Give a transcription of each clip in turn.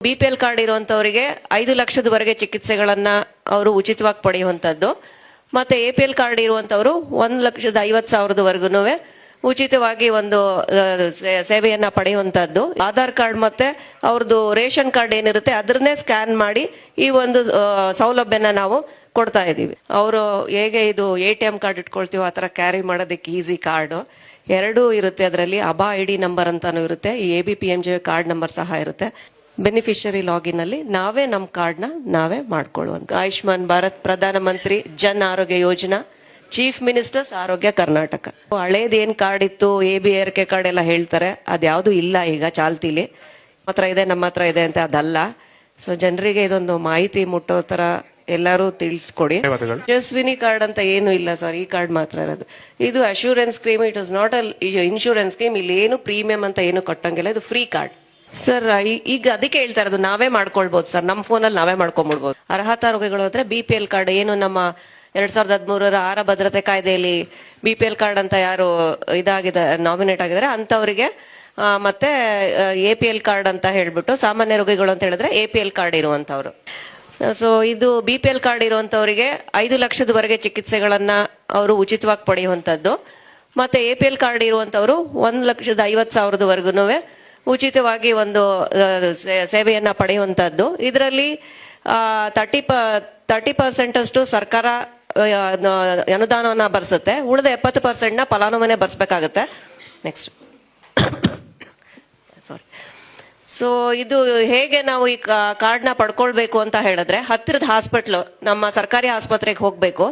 BPL card ಇರುವಂತವರಿಗೆ 5 ಲಕ್ಷದವರೆಗೆ ಚಿಕಿತ್ಸೆಗಳನ್ನ ಅವರು ಉಚಿತವಾಗಿ ಪಡೆಯುವಂತದ್ದು. ಮತ್ತೆ ಎಪಿಎಲ್ ಕಾರ್ಡ್ ಇರುವಂತವರು 1,50,000ವರೆಗೂ ಉಚಿತವಾಗಿ ಒಂದು ಸೇವೆಯನ್ನ ಪಡೆಯುವಂತದ್ದು. ಆಧಾರ್ ಕಾರ್ಡ್ ಮತ್ತೆ ಅವ್ರದ್ದು ರೇಷನ್ ಕಾರ್ಡ್ ಏನಿರುತ್ತೆ ಅದನ್ನೇ ಸ್ಕ್ಯಾನ್ ಮಾಡಿ ಈ ಒಂದು ಸೌಲಭ್ಯನ ನಾವು ಕೊಡ್ತಾ ಇದೀವಿ. ಅವರು ಹೇಗೆ ಇದು ATM ಕಾರ್ಡ್ ಇಟ್ಕೊಳ್ತೀವೋ ಆತರ ಕ್ಯಾರಿ ಮಾಡೋದಕ್ಕೆ ಈಸಿ ಕಾರ್ಡ್ ಎರಡೂ ಇರುತ್ತೆ. ಅದರಲ್ಲಿ ಅಬಾ ID ನಂಬರ್ ಅಂತಾನು ಇರುತ್ತೆ, ಈ ABPMJ ಕಾರ್ಡ್ ನಂಬರ್ ಸಹ ಇರುತ್ತೆ. ಬೆನಿಫಿಷರಿ ಲಾಗಿನ್ ಅಲ್ಲಿ ನಾವೇ ನಮ್ಮ ಕಾರ್ಡ್ ನ ನಾವೇ ಮಾಡ್ಕೊಳ್ಳುವಂತ. ಆಯುಷ್ಮಾನ್ ಭಾರತ್, ಪ್ರಧಾನ ಮಂತ್ರಿ ಜನ್ ಆರೋಗ್ಯ ಯೋಜನಾ, ಚೀಫ್ ಮಿನಿಸ್ಟರ್ಸ್ ಆರೋಗ್ಯ ಕರ್ನಾಟಕ. ಹಳೇದೇನ್ ಕಾರ್ಡ್ ಇತ್ತು, ABRK ಕಾರ್ಡ್ ಎಲ್ಲ ಹೇಳ್ತಾರೆ, ಅದ್ಯಾವುದು ಇಲ್ಲ ಈಗ ಚಾಲ್ತಿಲಿ. ಹತ್ರ ಇದೆ, ನಮ್ಮ ಹತ್ರ ಇದೆ ಅಂತ ಅದಲ್ಲ. ಸೊ ಜನರಿಗೆ ಇದೊಂದು ಮಾಹಿತಿ ಮುಟ್ಟೋ ತರ ಎಲ್ಲರೂ ತಿಳಿಸ್ಕೊಡಿ. ಯಶಸ್ವಿನಿ ಕಾರ್ಡ್ ಅಂತ ಏನು ಇಲ್ಲ ಸರ್, ಈ ಕಾರ್ಡ್ ಮಾತ್ರ ಇರೋದು. ಇದು assurance scheme, it is not insurance scheme. ಇಲ್ಲಿ ಏನು ಪ್ರೀಮಿಯಂ ಅಂತ ಏನು ಕಟ್ಟಂಗಿಲ್ಲ, ಇದು ಫ್ರೀ ಕಾರ್ಡ್ ಸರ್. ಈಗ ಅದಕ್ಕೆ ಹೇಳ್ತಾ ಇರೋದು ನಾವೇ ಮಾಡ್ಕೊಳ್ಬಹುದು ಸರ್, ನಮ್ಮ ಫೋನಲ್ಲಿ ನಾವೇ ಮಾಡ್ಕೊಂಡ್ಬಿಡ್ಬೋದು. ಅರ್ಹತಾ ರೋಗಿಗಳು ಅಂದ್ರೆ BPL ಕಾರ್ಡ್ ಏನು ನಮ್ಮ 2013 ಆಹಾರ ಭದ್ರತೆ ಕಾಯ್ದೆಯಲ್ಲಿ BPL ಕಾರ್ಡ್ ಅಂತ ಯಾರು ಇದಾಗಿದೆ ನಾಮಿನೇಟ್ ಆಗಿದ್ದಾರೆ ಅಂತವರಿಗೆ, ಮತ್ತೆ APL ಕಾರ್ಡ್ ಅಂತ ಹೇಳ್ಬಿಟ್ಟು ಸಾಮಾನ್ಯ ರೋಗಿಗಳು ಅಂತ ಹೇಳಿದ್ರೆ APL ಕಾರ್ಡ್ ಇರುವಂತವ್ರು. ಸೊ ಇದು BPL ಕಾರ್ಡ್ ಇರುವಂತವರಿಗೆ 5 ಲಕ್ಷದವರೆಗೆ ಚಿಕಿತ್ಸೆಗಳನ್ನ ಅವರು ಉಚಿತವಾಗಿ ಪಡೆಯುವಂತದ್ದು. ಮತ್ತೆ APL ಕಾರ್ಡ್ ಇರುವಂತವರು 1,50,000ವರೆಗೂ ಉಚಿತವಾಗಿ ಒಂದು ಸೇವೆಯನ್ನ ಪಡೆಯುವಂತದ್ದು. ಇದರಲ್ಲಿ 30% ಅಷ್ಟು ಸರ್ಕಾರ ಅನುದಾನವನ್ನ ಬರ್ಸುತ್ತೆ, ಉಳಿದ 70% ಫಲಾನುಭವಿನೇ ಬರ್ಸ್ಬೇಕಾಗತ್ತೆ. ನೆಕ್ಸ್ಟ್ ಸಾರಿ. ಸೊ ಇದು ಹೇಗೆ ನಾವು ಈ ಕಾರ್ಡ್ನ ಪಡ್ಕೊಳ್ಬೇಕು ಅಂತ ಹೇಳಿದ್ರೆ, ಹತ್ತಿರದ ಹಾಸ್ಪಿಟ್ಲು ನಮ್ಮ ಸರ್ಕಾರಿ ಆಸ್ಪತ್ರೆಗೆ ಹೋಗ್ಬೇಕು.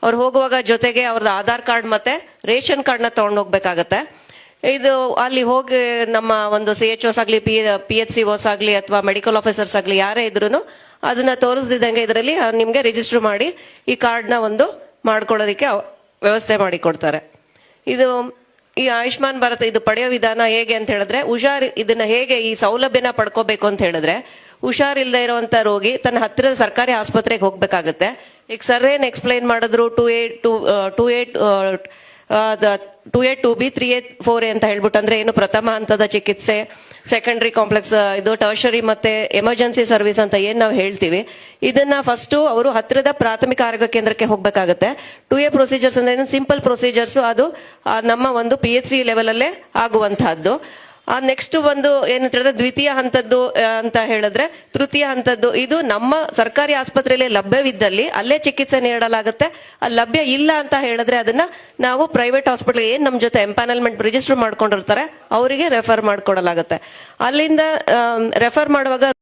ಅವ್ರು ಹೋಗುವಾಗ ಜೊತೆಗೆ ಅವ್ರದ್ದು ಆಧಾರ್ ಕಾರ್ಡ್ ಮತ್ತೆ ರೇಷನ್ ಕಾರ್ಡ್ನ ತಗೊಂಡು ಹೋಗ್ಬೇಕಾಗತ್ತೆ. ಇದು ಅಲ್ಲಿ ಹೋಗಿ ನಮ್ಮ ಒಂದು CHOs ಆಗ್ಲಿ, PHCOs ಆಗ್ಲಿ ಅಥವಾ ಮೆಡಿಕಲ್ ಆಫೀಸರ್ಸ್ ಆಗ್ಲಿ ಯಾರೇ ಇದ್ರು ಅದನ್ನ ತೋರಿಸ್ದಿದ್ದಂಗೆ ಇದರಲ್ಲಿ ನಿಮ್ಗೆ ರಿಜಿಸ್ಟರ್ ಮಾಡಿ ಈ ಕಾರ್ಡ್ನ ಒಂದು ಮಾಡ್ಕೊಳ್ಳೋದಕ್ಕೆ ವ್ಯವಸ್ಥೆ ಮಾಡಿ ಕೊಡ್ತಾರೆ. ಇದು ಈ ಆಯುಷ್ಮಾನ್ ಭಾರತ ಇದು ಪಡೆಯೋ ವಿಧಾನ ಹೇಗೆ ಅಂತ ಹೇಳಿದ್ರೆ, ಇದನ್ನ ಹೇಗೆ ಈ ಸೌಲಭ್ಯನ ಪಡ್ಕೋಬೇಕು ಅಂತ ಹೇಳಿದ್ರೆ, ಹುಷಾರಿಲ್ಲದೆ ಇರುವಂತ ರೋಗಿ ತನ್ನ ಹತ್ತಿರದ ಸರ್ಕಾರಿ ಆಸ್ಪತ್ರೆಗೆ ಹೋಗ್ಬೇಕಾಗತ್ತೆ. ಈಗ ಸರ್ ಏನ್ ಎಕ್ಸ್ಪ್ಲೈನ್ ಮಾಡಿದ್ರು, 2A2B 3A4A ಅಂತ ಹೇಳ್ಬಿಟ್ಟು, ಅಂದ್ರೆ ಏನು ಪ್ರಥಮ ಹಂತದ ಚಿಕಿತ್ಸೆ, ಸೆಕೆಂಡರಿ ಕಾಂಪ್ಲೆಕ್ಸ್, ಇದು ಟರ್ಷರಿ ಮತ್ತೆ ಎಮರ್ಜೆನ್ಸಿ ಸರ್ವಿಸ್ ಅಂತ ಏನ್ ನಾವು ಹೇಳ್ತೀವಿ, ಇದನ್ನ ಫಸ್ಟ್ ಅವರು ಹತ್ತಿರದ ಪ್ರಾಥಮಿಕ ಆರೋಗ್ಯ ಕೇಂದ್ರಕ್ಕೆ ಹೋಗ್ಬೇಕಾಗತ್ತೆ. 2A ಪ್ರೊಸೀಜರ್ಸ್ ಅಂದ್ರೆ ಏನು, ಸಿಂಪಲ್ ಪ್ರೊಸೀಜರ್ಸ್, ಅದು ನಮ್ಮ ಒಂದು PHC ಲೆವೆಲ್ ಅಲ್ಲೇ ಆಗುವಂತಹದ್ದು. ನೆಕ್ಸ್ಟ್ ಒಂದು ಏನಂತ ಹೇಳಿದ್ರೆ ದ್ವಿತೀಯ ಹಂತದ್ದು ಅಂತ ಹೇಳಿದ್ರೆ, ತೃತೀಯ ಹಂತದ್ದು ಇದು ನಮ್ಮ ಸರ್ಕಾರಿ ಆಸ್ಪತ್ರೆಯಲ್ಲಿ ಲಭ್ಯವಿದ್ದಲ್ಲಿ ಅಲ್ಲೇ ಚಿಕಿತ್ಸೆ ನೀಡಲಾಗುತ್ತೆ. ಅಲ್ಲಿ ಲಭ್ಯ ಇಲ್ಲ ಅಂತ ಹೇಳಿದ್ರೆ ಅದನ್ನ ನಾವು ಪ್ರೈವೇಟ್ ಹಾಸ್ಪಿಟಲ್ ಏನ್ ನಮ್ ಜೊತೆ ಎಂಪ್ಯಾನಲ್ಮೆಂಟ್ ರಿಜಿಸ್ಟರ್ ಮಾಡ್ಕೊಂಡಿರ್ತಾರೆ ಅವರಿಗೆ ರೆಫರ್ ಮಾಡ್ಕೊಡಲಾಗುತ್ತೆ. ಅಲ್ಲಿಂದ ರೆಫರ್ ಮಾಡುವಾಗ